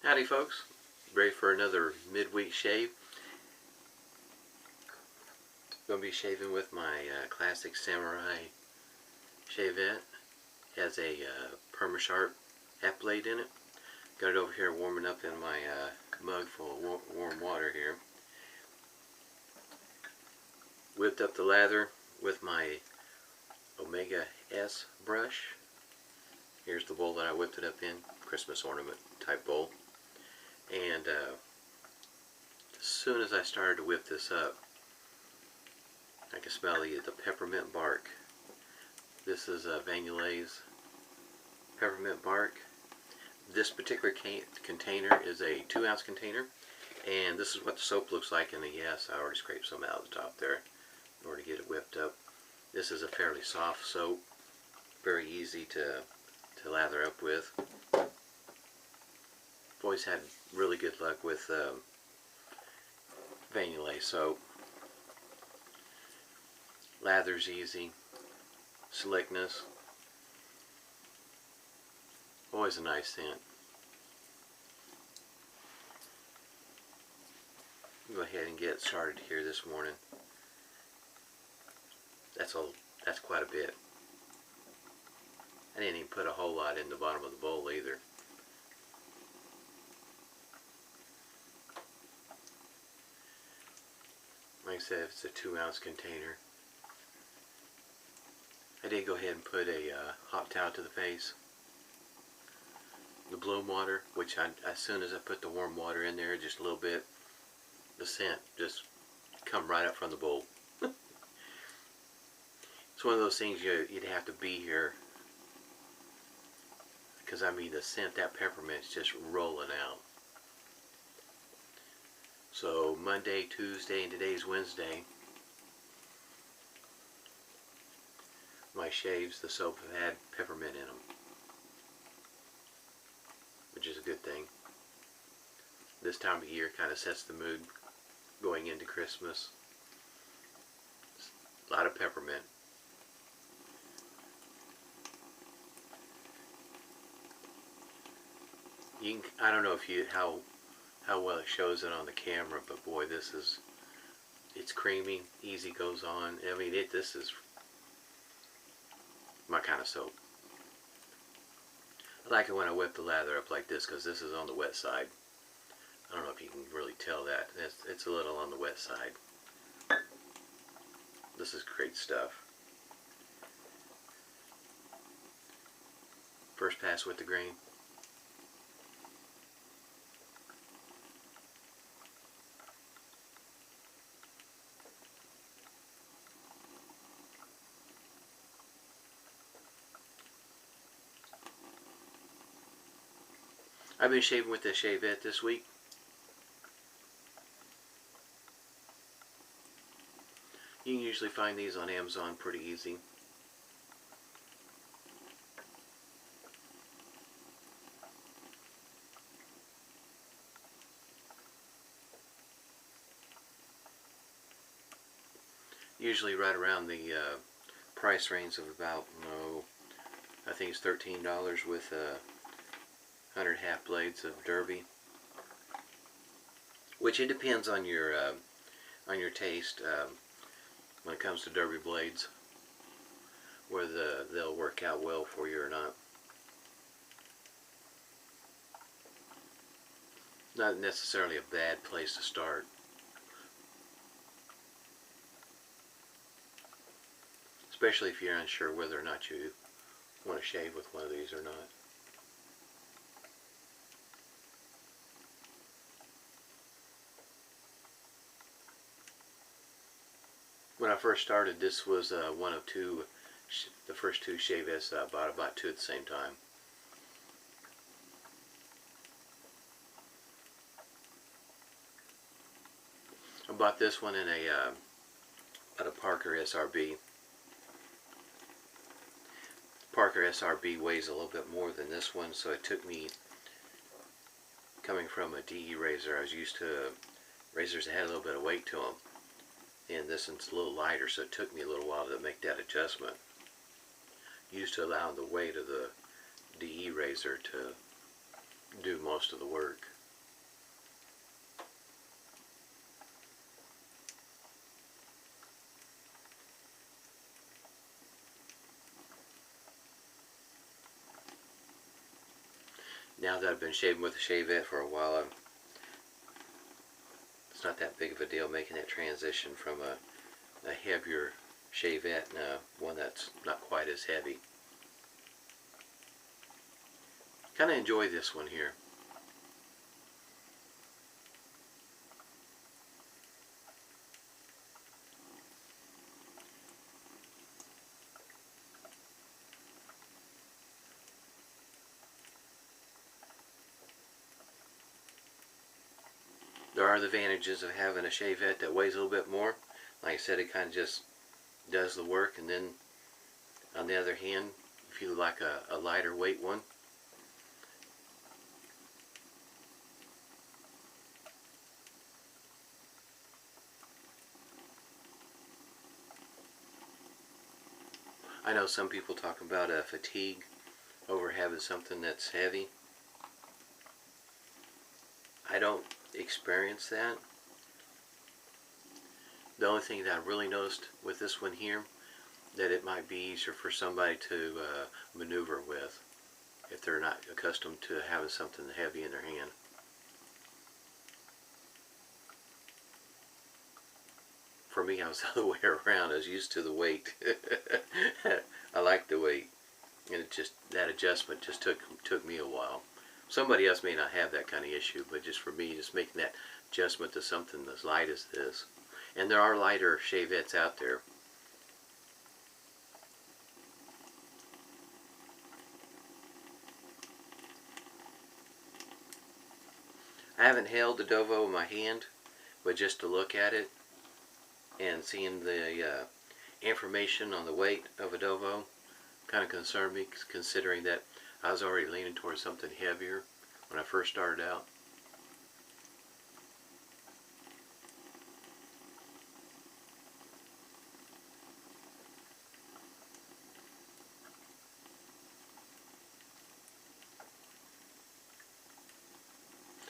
Howdy folks, ready for another midweek shave. Going to be shaving with my classic Samurai Shavette. Has a Perma-Sharp half blade in it. Got it over here warming up in my mug full of warm water here. Whipped up the lather with my Omega S brush. Here's the bowl that I whipped it up in, Christmas ornament type bowl. And as soon as I started to whip this up, I can smell the peppermint bark. This is Yulay's Peppermint Bark. This particular container is a 2-ounce container, and this is what the soap looks like. And yes, I already scraped some out of the top there in order to get it whipped up. This is a fairly soft soap, very easy to lather up with. I've always had really good luck with Yulay soap. Lather's easy, slickness, always a nice scent. Go ahead and get started here this morning. That's quite a bit. I didn't even put a whole lot in the bottom of the bowl either. Like I said, it's a 2-ounce container. I did go ahead and put a hot towel to the face. The bloom water, which as soon as I put the warm water in there, just a little bit, the scent just come right up from the bowl. It's one of those things you'd have to be here, because I mean the scent, that peppermint's just rolling out. So Monday, Tuesday, and today's Wednesday, my shaves, the soap, have had peppermint in them, which is a good thing. This time of year kind of sets the mood going into Christmas. A lot of peppermint. I don't know if how well it shows it on the camera, but boy, it's creamy, easy goes on. I mean, this is my kind of soap. I like it when I whip the lather up like this, because this is on the wet side. I don't know if you can really tell that. It's a little on the wet side. This is great stuff. First pass with the grain. I've been shaving with the Shavette this week. You can usually find these on Amazon pretty easy. Usually right around the price range of about, I think it's $13 with 100 half blades of Derby, which it depends on your taste when it comes to Derby blades, whether they'll work out well for you or not. Not necessarily a bad place to start. Especially if you're unsure whether or not you want to shave with one of these or not. When I first started, this was one of the first two Shavettes I bought. I bought two at the same time. I bought this one in at a Parker SRB. Parker SRB weighs a little bit more than this one, so it took me, coming from a DE razor, I was used to razors that had a little bit of weight to them. And this one's a little lighter, so it took me a little while to make that adjustment. Used to allow the weight of the DE razor to do most of the work. now that I've been shaving with a Shavette for a while, it's not that big of a deal making that transition from a heavier Shavette and one that's not quite as heavy. Kind of enjoy this one here. There are the advantages of having a Shavette that weighs a little bit more. Like I said, it kind of just does the work, and then on the other hand, if you like a lighter weight one, I know some people talk about a fatigue over having something that's heavy. I don't experience that. The only thing that I really noticed with this one here, that it might be easier for somebody to maneuver with if they're not accustomed to having something heavy in their hand. For me, I was the other way around. I was used to the weight. I like the weight, and it just, that adjustment just took me a while. Somebody else may not have that kind of issue, but just for me, just making that adjustment to something as light as this. And there are lighter Shavettes out there. I haven't held the Dovo in my hand, but just to look at it and seeing the information on the weight of a Dovo kind of concerned me, considering that I was already leaning towards something heavier when I first started out.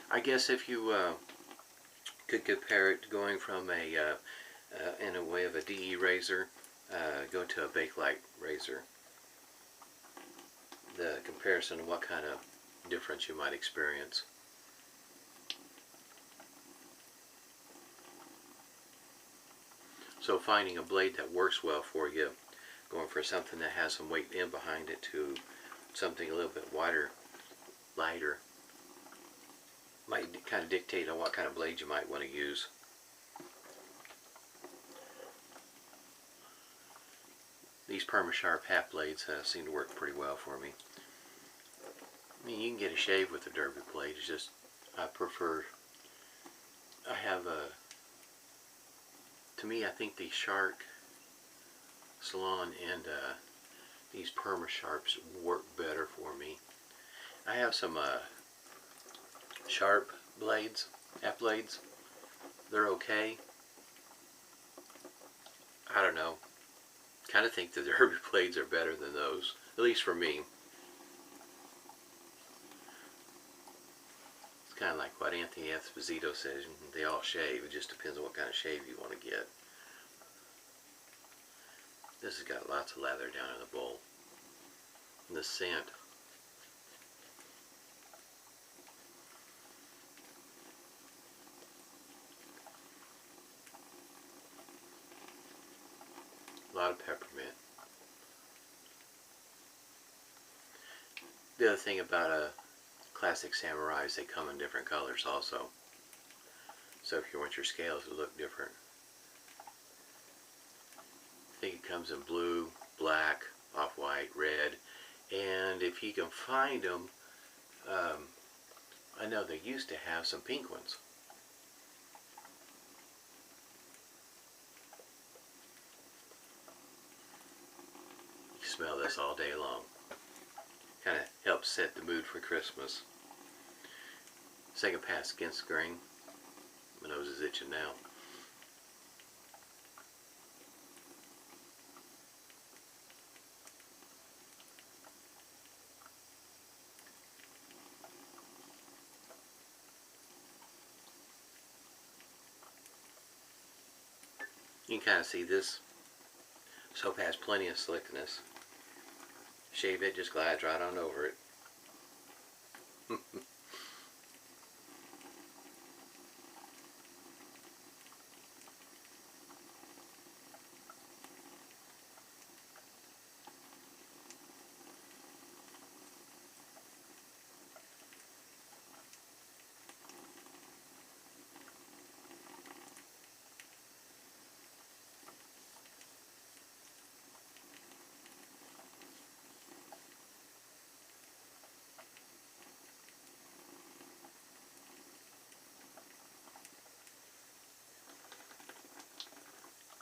I guess if you could compare it to going from in a way of a DE razor, go to a Bakelite razor. The comparison of what kind of difference you might experience. So finding a blade that works well for you, going for something that has some weight in behind it to something a little bit wider, lighter, might kind of dictate on what kind of blade you might want to use. These Perma-Sharp half blades seem to work pretty well for me. I mean, you can get a shave with a derby blade. It's just, I have to me, I think the Shark Salon and these Perma-Sharps work better for me. I have some Sharp blades, half blades. They're okay. I don't know. Kind of think the derby blades are better than those, at least for me. It's kind of like what Anthony Esposito says, they all shave. It just depends on what kind of shave you want to get. This has got lots of lather down in the bowl. And the scent. A lot of peppermint. The other thing about a classic samurai is they come in different colors also. So if you want your scales to look different, I think it comes in blue, black, off-white, red, and if you can find them, I know they used to have some pink ones. You smell this all day long. Kind of helps set the mood for Christmas. Second pass against the grain. My nose is itching now. You can kind of see this soap has plenty of slickness. Shave it, just glides right on over it.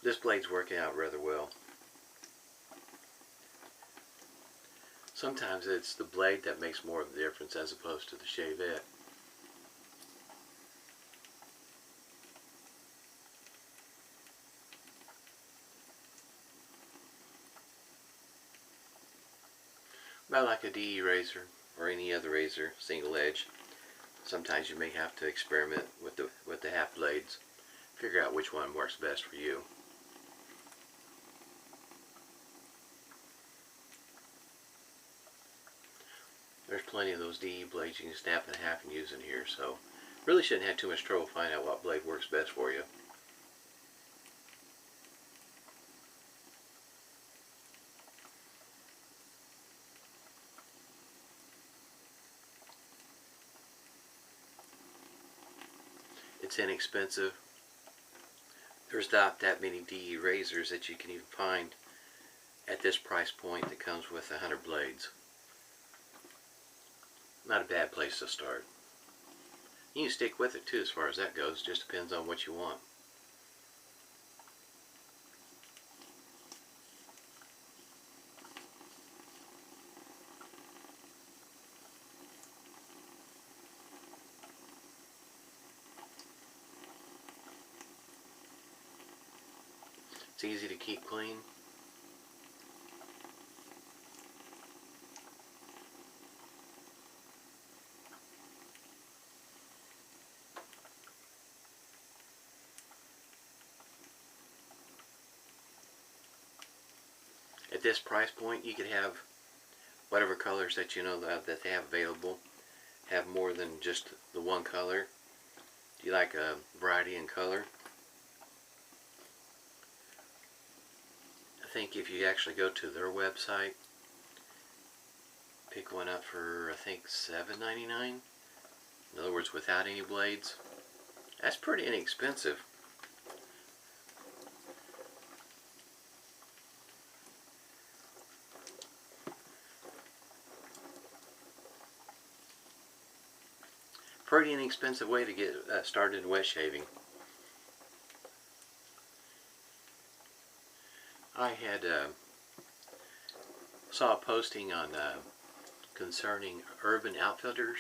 this blade's working out rather well. Sometimes it's the blade that makes more of the difference as opposed to the Shavette. About like a DE razor or any other razor, single edge, sometimes you may have to experiment with the half blades, figure out which one works best for you. There's plenty of those DE blades you can snap in half and use in here, so really shouldn't have too much trouble finding out what blade works best for you. It's inexpensive. There's not that many DE razors that you can even find at this price point that comes with 100 blades. Not a bad place to start. You can stick with it too as far as that goes, just depends on what you want. It's easy to keep clean. At this price point, you could have whatever colors that you know that they have available. Have more than just the one color. Do you like a variety in color? I think if you actually go to their website, pick one up for I think $7.99. In other words, without any blades. That's pretty inexpensive. Pretty inexpensive way to get started in wet shaving. I had saw a posting on concerning Urban Outfitters,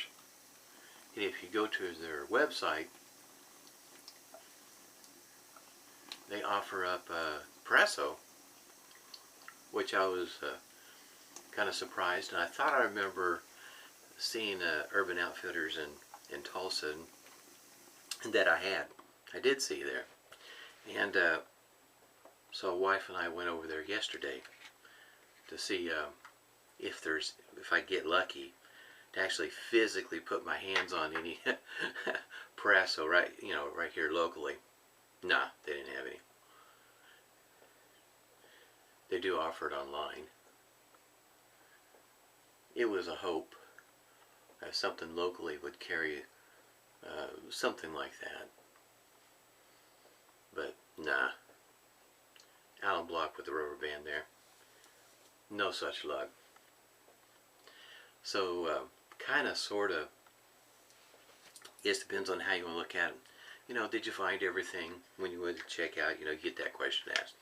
and if you go to their website, they offer up Presso, which I was kind of surprised, and I thought I remember seeing Urban Outfitters in Tulsa, and that I did see there, and so wife and I went over there yesterday to see if I get lucky to actually physically put my hands on any Presso right here locally. Nah, they didn't have any. They do offer it online. It was a hope that something locally would carry something like that, but nah. Alum block with the rubber band there. No such luck. So kind of, sort of, it depends on how you want to look at it. Did you find everything when you went to check out? You get that question asked.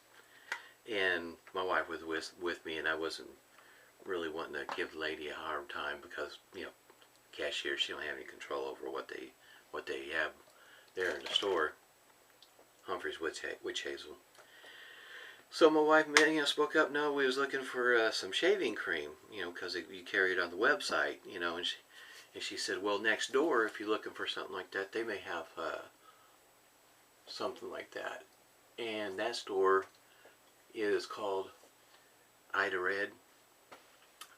And my wife was with me, and I wasn't really wanting to give the lady a hard time because, cashier, she don't have any control over what they have there in the store. Humphrey's witch hazel. So my wife, spoke up. No, we was looking for some shaving cream, because you carry it on the website, and she said, well, next door, if you're looking for something like that, they may have something like that. And that store is called Ida Red,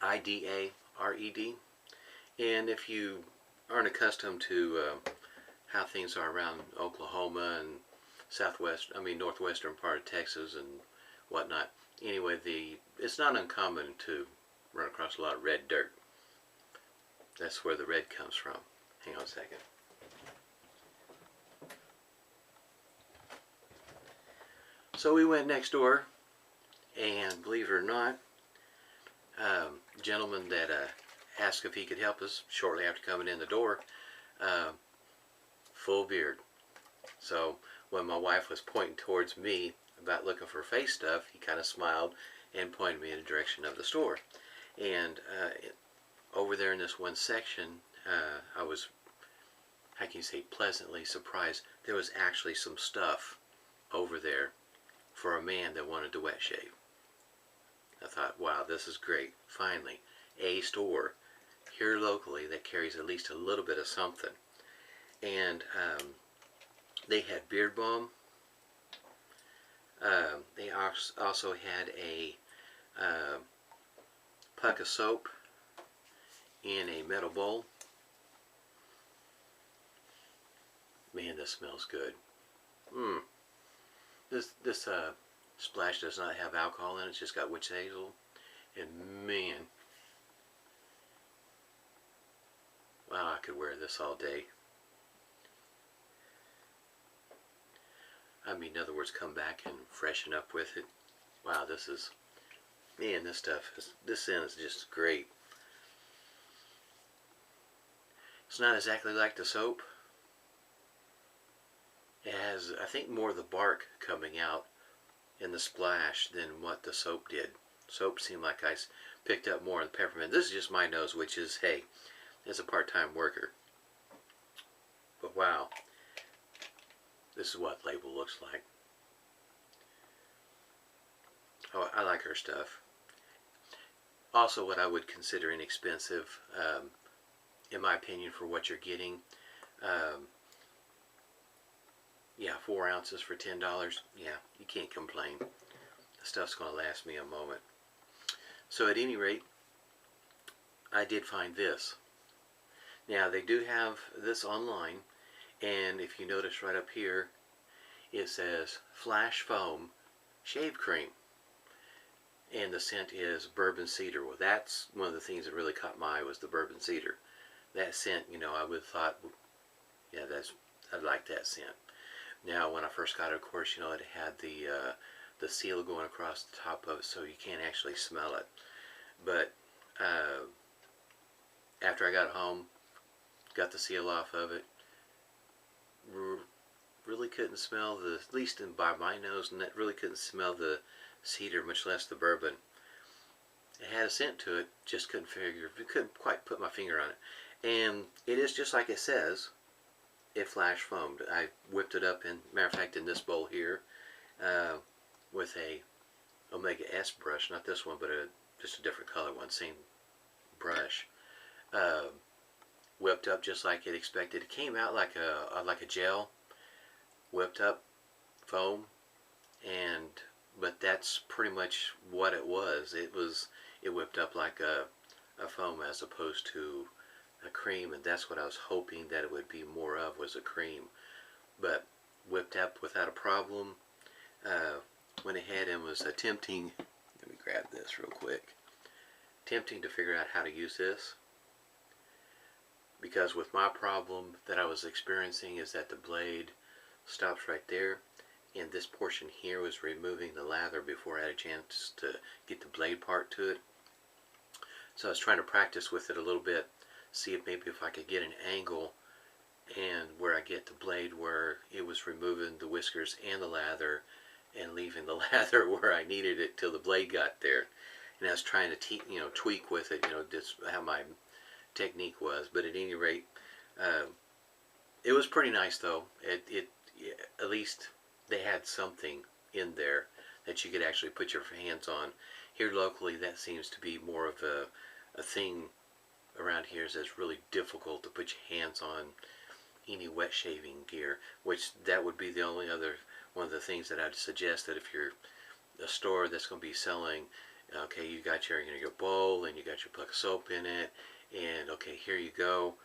I-D-A-R-E-D. And if you aren't accustomed to how things are around Oklahoma and northwestern part of Texas and whatnot, anyway, it's not uncommon to run across a lot of red dirt. That's where the red comes from. Hang on a second. So we went next door, and believe it or not, gentleman that asked if he could help us shortly after coming in the door, full beard. So when my wife was pointing towards me, about looking for face stuff, he kind of smiled and pointed me in the direction of the store. And over there in this one section, I was, how can you say, pleasantly surprised. There was actually some stuff over there for a man that wanted to wet shave. I thought, wow, this is great. Finally, a store here locally that carries at least a little bit of something. And they had beard balm. They also had a puck of soap in a metal bowl. Man, this smells good. This splash does not have alcohol in it. It's just got witch hazel. And man, wow, I could wear this all day. I mean, in other words, come back and freshen up with it. Wow, this is, man, this stuff is, this scent is just great. It's not exactly like the soap. It has, I think, more of the bark coming out in the splash than what the soap did. Soap seemed like I picked up more of the peppermint. This is just my nose, which is, hey, as a part-time worker. But wow, this is what label looks like. Oh, I like her stuff. Also, what I would consider inexpensive, in my opinion, for what you're getting. Yeah, 4 ounces for $10. Yeah, you can't complain. The stuff's going to last me a moment. So at any rate, I did find this. Now, they do have this online, and if you notice right up here, it says Flash Foam Shave Cream. And the scent is bourbon cedar. Well, that's one of the things that really caught my eye, was the bourbon cedar. That scent, you know, I would have thought, yeah, I'd like that scent. Now, when I first got it, of course, you know, it had the seal going across the top of it, so you can't actually smell it. But after I got home, got the seal off of it, really couldn't smell the, at least by my nose, and really couldn't smell the cedar, much less the bourbon. It had a scent to it, just couldn't quite put my finger on it. And it is just like it says. It flash foamed. I whipped it up in, matter of fact, in this bowl here, with a Omega S brush, not this one, but just a different color one, same brush. Whipped up just like it expected. It came out like a gel, whipped up foam, but that's pretty much what it was. It whipped up like a foam as opposed to a cream, and that's what I was hoping that it would be more of, was a cream. But whipped up without a problem. Went ahead and was attempting, let me grab this real quick, attempting to figure out how to use this, because with my problem that I was experiencing is that the blade stops right there, and this portion here was removing the lather before I had a chance to get the blade part to it. So I was trying to practice with it a little bit, see if maybe if I could get an angle and where I get the blade where it was removing the whiskers and the lather and leaving the lather where I needed it till the blade got there. And I was trying to tweak with it, just how my technique was. But at any rate, it was pretty nice though. At least they had something in there that you could actually put your hands on. Here locally, that seems to be more of a thing around here, is that it's really difficult to put your hands on any wet shaving gear, which that would be the only other one of the things that I'd suggest, that if you're a store that's going to be selling, okay, you got your bowl and you got your puck of soap in it, and okay, here you go.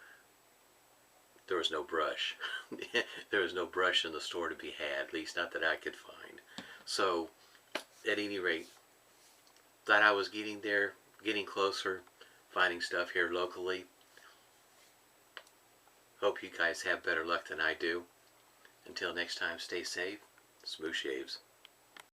There was no brush. There was no brush in the store to be had, at least not that I could find. So at any rate, thought I was getting there, getting closer, finding stuff here locally. Hope you guys have better luck than I do. Until next time, stay safe. Smooth shaves.